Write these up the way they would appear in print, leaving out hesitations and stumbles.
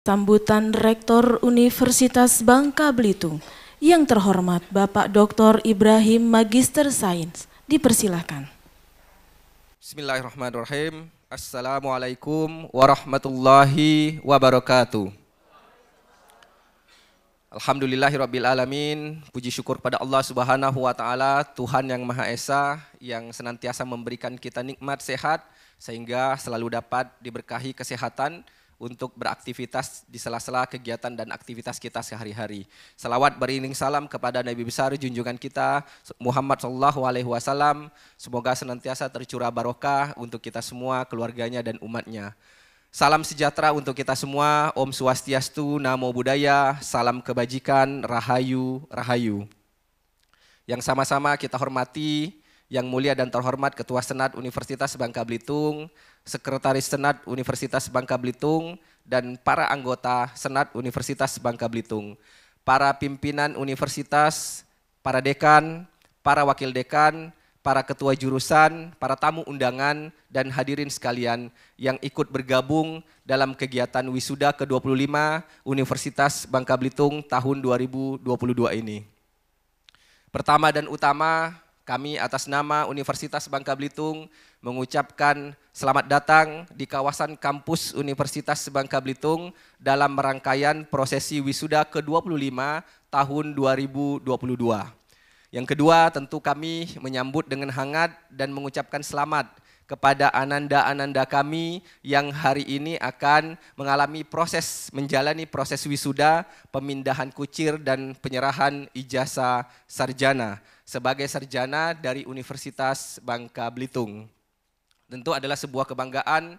Sambutan Rektor Universitas Bangka Belitung yang terhormat Bapak Dr. Ibrahim Magister Sains, dipersilahkan. Bismillahirrahmanirrahim. Assalamualaikum warahmatullahi wabarakatuh. Alhamdulillahirrabbilalamin. Puji syukur pada Allah subhanahu wa ta'ala, Tuhan yang Maha Esa, yang senantiasa memberikan kita nikmat sehat, sehingga selalu dapat diberkahi kesehatan untuk beraktivitas di sela-sela kegiatan dan aktivitas kita sehari-hari. Salawat beriring salam kepada Nabi besar junjungan kita Muhammad SAW. Semoga senantiasa tercurah barokah untuk kita semua, keluarganya dan umatnya. Salam sejahtera untuk kita semua. Om Swastiastu, Namo Buddhaya, salam kebajikan, Rahayu, Rahayu. Yang sama-sama kita hormati, yang mulia dan terhormat Ketua Senat Universitas Bangka Belitung, Sekretaris Senat Universitas Bangka Belitung, dan para anggota Senat Universitas Bangka Belitung, para pimpinan universitas, para dekan, para wakil dekan, para ketua jurusan, para tamu undangan, dan hadirin sekalian yang ikut bergabung dalam kegiatan wisuda ke-25 Universitas Bangka Belitung tahun 2022 ini. Pertama dan utama, kami atas nama Universitas Bangka Belitung mengucapkan selamat datang di kawasan kampus Universitas Bangka Belitung dalam rangkaian prosesi wisuda ke-25 tahun 2022. Yang kedua, tentu kami menyambut dengan hangat dan mengucapkan selamat kepada ananda-ananda kami yang hari ini akan menjalani proses wisuda, pemindahan kucir dan penyerahan ijazah sarjana sebagai sarjana dari Universitas Bangka Belitung. Tentu adalah sebuah kebanggaan,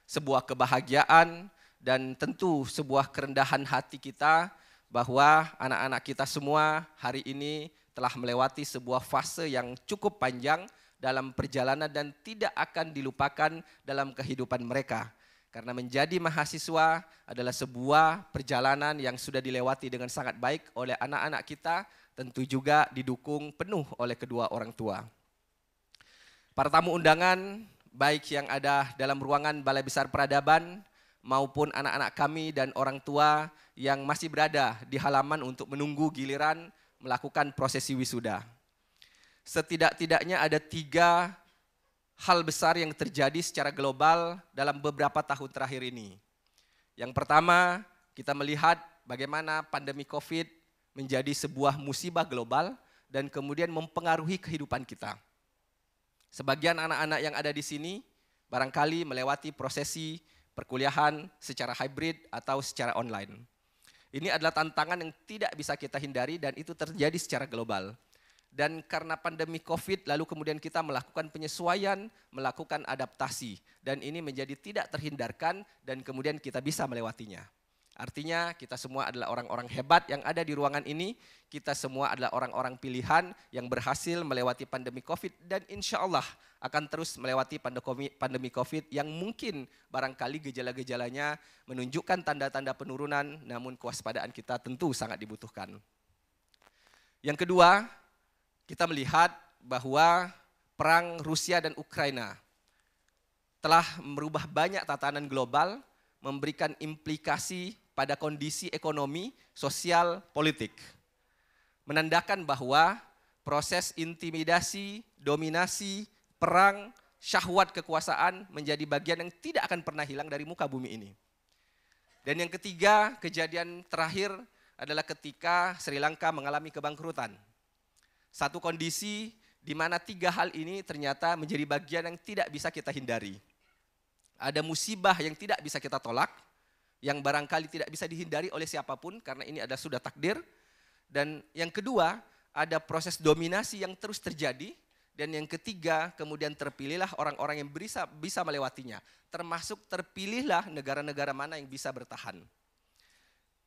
sebuah kebahagiaan, dan tentu sebuah kerendahan hati kita bahwa anak-anak kita semua hari ini telah melewati sebuah fase yang cukup panjang dalam perjalanan dan tidak akan dilupakan dalam kehidupan mereka. Karena menjadi mahasiswa adalah sebuah perjalanan yang sudah dilewati dengan sangat baik oleh anak-anak kita, tentu juga didukung penuh oleh kedua orang tua. Para tamu undangan, baik yang ada dalam ruangan Balai Besar Peradaban maupun anak-anak kami dan orang tua yang masih berada di halaman untuk menunggu giliran melakukan prosesi wisuda. Setidak-tidaknya ada 3 hal besar yang terjadi secara global dalam beberapa tahun terakhir ini. Yang pertama, kita melihat bagaimana pandemi COVID menjadi sebuah musibah global dan kemudian mempengaruhi kehidupan kita. Sebagian anak-anak yang ada di sini barangkali melewati prosesi perkuliahan secara hybrid atau secara online. Ini adalah tantangan yang tidak bisa kita hindari dan itu terjadi secara global. Dan karena pandemi COVID lalu kemudian kita melakukan penyesuaian, melakukan adaptasi. Dan ini menjadi tidak terhindarkan dan kemudian kita bisa melewatinya. Artinya kita semua adalah orang-orang hebat yang ada di ruangan ini. Kita semua adalah orang-orang pilihan yang berhasil melewati pandemi COVID dan insya Allah akan terus melewati pandemi COVID yang mungkin barangkali gejala-gejalanya menunjukkan tanda-tanda penurunan, namun kewaspadaan kita tentu sangat dibutuhkan. Yang kedua, kita melihat bahwa perang Rusia dan Ukraina telah merubah banyak tatanan global, memberikan implikasi pada kondisi ekonomi, sosial, politik. Menandakan bahwa proses intimidasi, dominasi, perang, syahwat kekuasaan menjadi bagian yang tidak akan pernah hilang dari muka bumi ini. Dan yang ketiga, kejadian terakhir adalah ketika Sri Lanka mengalami kebangkrutan. Satu kondisi di mana 3 hal ini ternyata menjadi bagian yang tidak bisa kita hindari. Ada musibah yang tidak bisa kita tolak, yang barangkali tidak bisa dihindari oleh siapapun karena ini adalah sudah takdir. Dan yang kedua, ada proses dominasi yang terus terjadi. Dan yang ketiga, kemudian terpilihlah orang-orang yang bisa melewatinya. Termasuk terpilihlah negara-negara mana yang bisa bertahan.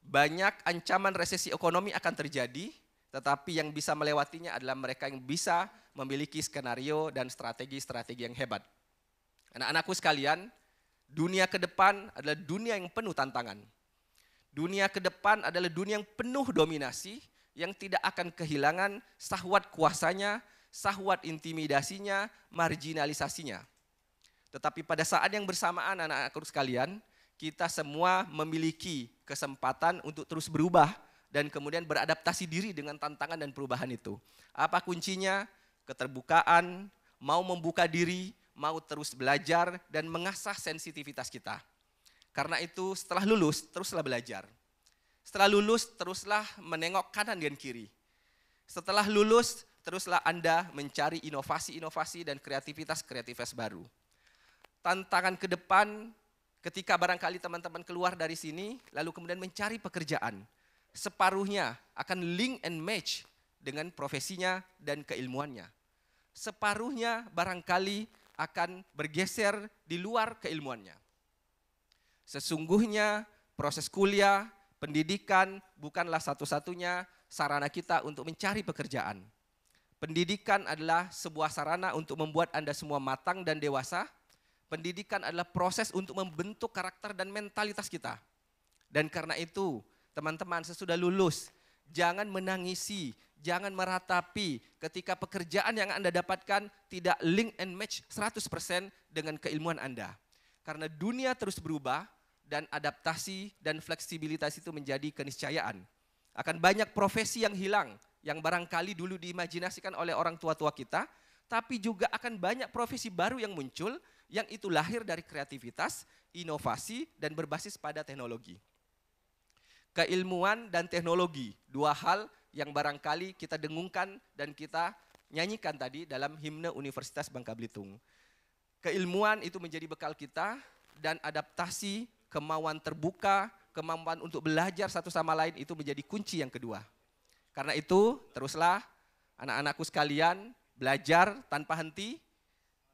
Banyak ancaman resesi ekonomi akan terjadi, tetapi yang bisa melewatinya adalah mereka yang bisa memiliki skenario dan strategi-strategi yang hebat. Anak-anakku sekalian, dunia ke depan adalah dunia yang penuh tantangan. Dunia ke depan adalah dunia yang penuh dominasi, yang tidak akan kehilangan syahwat kuasanya, syahwat intimidasinya, marginalisasinya. Tetapi pada saat yang bersamaan anak-anakku sekalian, kita semua memiliki kesempatan untuk terus berubah dan kemudian beradaptasi diri dengan tantangan dan perubahan itu. Apa kuncinya? Keterbukaan, mau membuka diri, mau terus belajar dan mengasah sensitivitas kita. Karena itu setelah lulus, teruslah belajar. Setelah lulus, teruslah menengok kanan dan kiri. Setelah lulus, teruslah Anda mencari inovasi-inovasi dan kreativitas baru. Tantangan ke depan, ketika barangkali teman-teman keluar dari sini, lalu kemudian mencari pekerjaan, separuhnya akan link and match dengan profesinya dan keilmuannya. Separuhnya barangkali akan bergeser di luar keilmuannya. Sesungguhnya proses kuliah, pendidikan bukanlah satu-satunya sarana kita untuk mencari pekerjaan. Pendidikan adalah sebuah sarana untuk membuat Anda semua matang dan dewasa. Pendidikan adalah proses untuk membentuk karakter dan mentalitas kita. Dan karena itu, teman-teman sesudah lulus, jangan menangisi, jangan meratapi ketika pekerjaan yang Anda dapatkan tidak link and match 100% dengan keilmuan Anda. Karena dunia terus berubah dan adaptasi dan fleksibilitas itu menjadi keniscayaan. Akan banyak profesi yang hilang, yang barangkali dulu diimajinasikan oleh orang tua-tua kita, tapi juga akan banyak profesi baru yang muncul, yang itu lahir dari kreativitas, inovasi, dan berbasis pada teknologi. Keilmuan dan teknologi, dua hal yang barangkali kita dengungkan dan kita nyanyikan tadi dalam himne Universitas Bangka Belitung. Keilmuan itu menjadi bekal kita dan adaptasi, kemauan terbuka, kemampuan untuk belajar satu sama lain itu menjadi kunci yang kedua. Karena itu teruslah anak-anakku sekalian belajar tanpa henti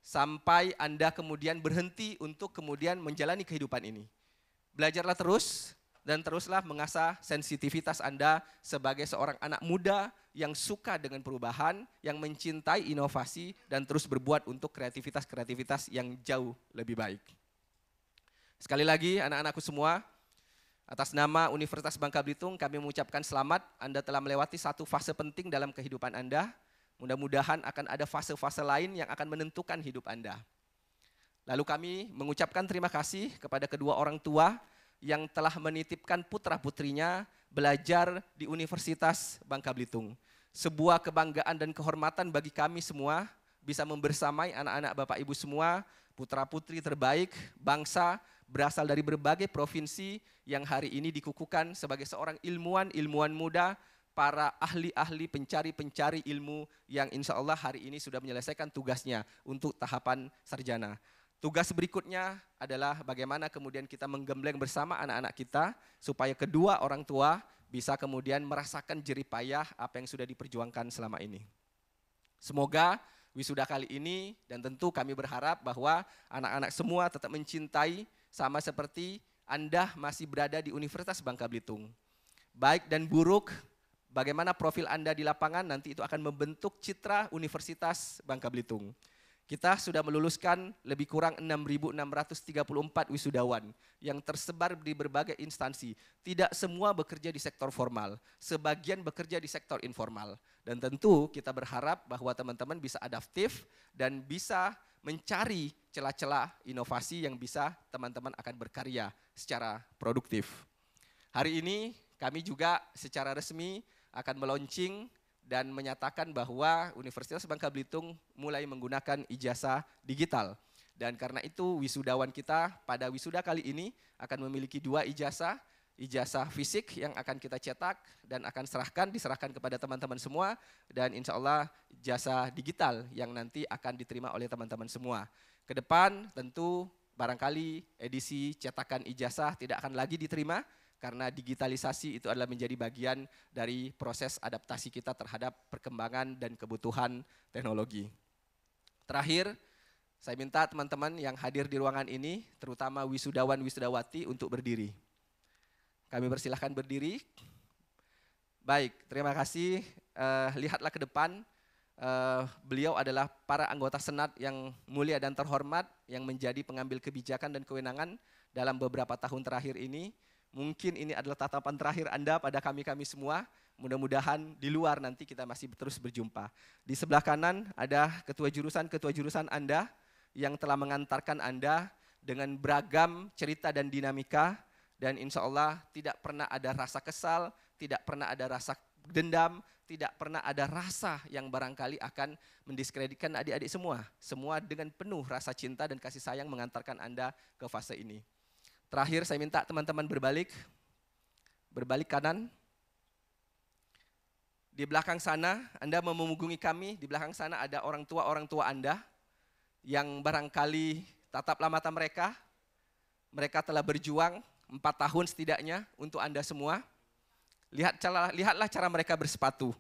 sampai Anda kemudian berhenti untuk kemudian menjalani kehidupan ini. Belajarlah terus dan teruslah mengasah sensitivitas Anda sebagai seorang anak muda yang suka dengan perubahan, yang mencintai inovasi dan terus berbuat untuk kreativitas-kreativitas yang jauh lebih baik. Sekali lagi anak-anakku semua, atas nama Universitas Bangka Belitung kami mengucapkan selamat, Anda telah melewati satu fase penting dalam kehidupan Anda. Mudah-mudahan akan ada fase-fase lain yang akan menentukan hidup Anda. Lalu kami mengucapkan terima kasih kepada kedua orang tua yang telah menitipkan putra-putrinya belajar di Universitas Bangka Belitung. Sebuah kebanggaan dan kehormatan bagi kami semua bisa membersamai anak-anak Bapak Ibu semua, putra-putri terbaik bangsa berasal dari berbagai provinsi yang hari ini dikukuhkan sebagai seorang ilmuwan muda, para ahli-ahli pencari-pencari ilmu yang insya Allah hari ini sudah menyelesaikan tugasnya untuk tahapan sarjana. Tugas berikutnya adalah bagaimana kemudian kita menggembleng bersama anak-anak kita supaya kedua orang tua bisa kemudian merasakan jerih payah apa yang sudah diperjuangkan selama ini. Semoga wisuda kali ini dan tentu kami berharap bahwa anak-anak semua tetap mencintai sama seperti Anda masih berada di Universitas Bangka Belitung. Baik dan buruk, bagaimana profil Anda di lapangan nanti itu akan membentuk citra Universitas Bangka Belitung. Kita sudah meluluskan lebih kurang 6.634 wisudawan yang tersebar di berbagai instansi. Tidak semua bekerja di sektor formal, sebagian bekerja di sektor informal. Dan tentu kita berharap bahwa teman-teman bisa adaptif dan bisa mencari celah-celah inovasi yang bisa teman-teman akan berkarya secara produktif. Hari ini kami juga secara resmi akan meluncing dan menyatakan bahwa Universitas Bangka Belitung mulai menggunakan ijazah digital. Dan karena itu wisudawan kita pada wisuda kali ini akan memiliki dua ijazah, ijazah fisik yang akan kita cetak dan akan diserahkan kepada teman-teman semua, dan insya Allah ijazah digital yang nanti akan diterima oleh teman-teman semua. Ke depan tentu barangkali edisi cetakan ijazah tidak akan lagi diterima, karena digitalisasi itu adalah menjadi bagian dari proses adaptasi kita terhadap perkembangan dan kebutuhan teknologi. Terakhir, saya minta teman-teman yang hadir di ruangan ini, terutama wisudawan-wisudawati untuk berdiri. Kami persilahkan berdiri. Baik, terima kasih. Lihatlah ke depan. Beliau adalah para anggota Senat yang mulia dan terhormat yang menjadi pengambil kebijakan dan kewenangan dalam beberapa tahun terakhir ini. Mungkin ini adalah tatapan terakhir Anda pada kami-kami semua. Mudah-mudahan di luar nanti kita masih terus berjumpa. Di sebelah kanan ada ketua jurusan Anda yang telah mengantarkan Anda dengan beragam cerita dan dinamika, dan insya Allah tidak pernah ada rasa kesal, tidak pernah ada rasa dendam, tidak pernah ada rasa yang barangkali akan mendiskreditkan adik-adik semua. Semua dengan penuh rasa cinta dan kasih sayang mengantarkan Anda ke fase ini. Terakhir saya minta teman-teman berbalik kanan. Di belakang sana Anda memunjungi kami, di belakang sana ada orang tua Anda yang barangkali tataplah mata mereka. Mereka telah berjuang 4 tahun setidaknya untuk Anda semua. Lihatlah cara mereka bersepatu.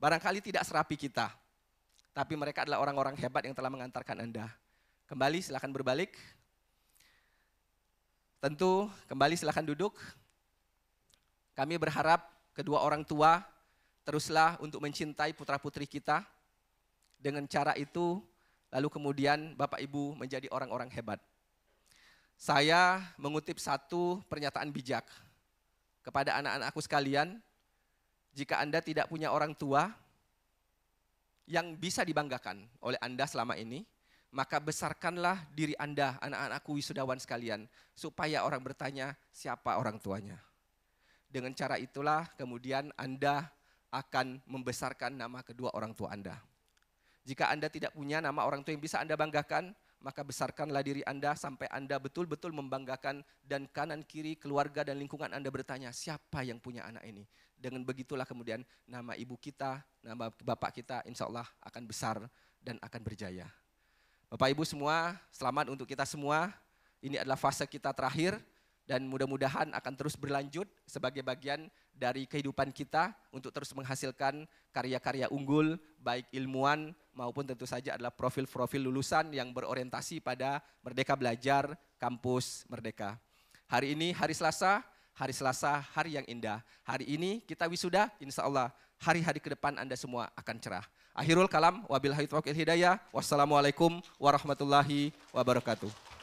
Barangkali tidak serapi kita, tapi mereka adalah orang-orang hebat yang telah mengantarkan Anda. Kembali silakan berbalik. Tentu kembali silakan duduk. Kami berharap kedua orang tua teruslah untuk mencintai putra-putri kita. Dengan cara itu, lalu kemudian Bapak Ibu menjadi orang-orang hebat. Saya mengutip satu pernyataan bijak kepada anak-anakku sekalian, jika Anda tidak punya orang tua yang bisa dibanggakan oleh Anda selama ini, maka besarkanlah diri Anda, anak-anakku wisudawan sekalian, supaya orang bertanya siapa orang tuanya. Dengan cara itulah kemudian Anda akan membesarkan nama kedua orang tua Anda. Jika Anda tidak punya nama orang tua yang bisa Anda banggakan, maka besarkanlah diri Anda sampai Anda betul-betul membanggakan dan kanan kiri keluarga dan lingkungan Anda bertanya siapa yang punya anak ini. Dengan begitulah kemudian nama ibu kita, nama bapak kita insya Allah akan besar dan akan berjaya. Bapak Ibu semua, selamat untuk kita semua. Ini adalah fase kita terakhir. Dan mudah-mudahan akan terus berlanjut sebagai bagian dari kehidupan kita untuk terus menghasilkan karya-karya unggul, baik ilmuwan maupun tentu saja adalah profil-profil lulusan yang berorientasi pada Merdeka Belajar Kampus Merdeka. Hari ini hari Selasa, hari yang indah. Hari ini kita wisuda, insya Allah hari-hari ke depan Anda semua akan cerah. Akhirul kalam, wabillahi taufiq wal hidayah, wassalamualaikum warahmatullahi wabarakatuh.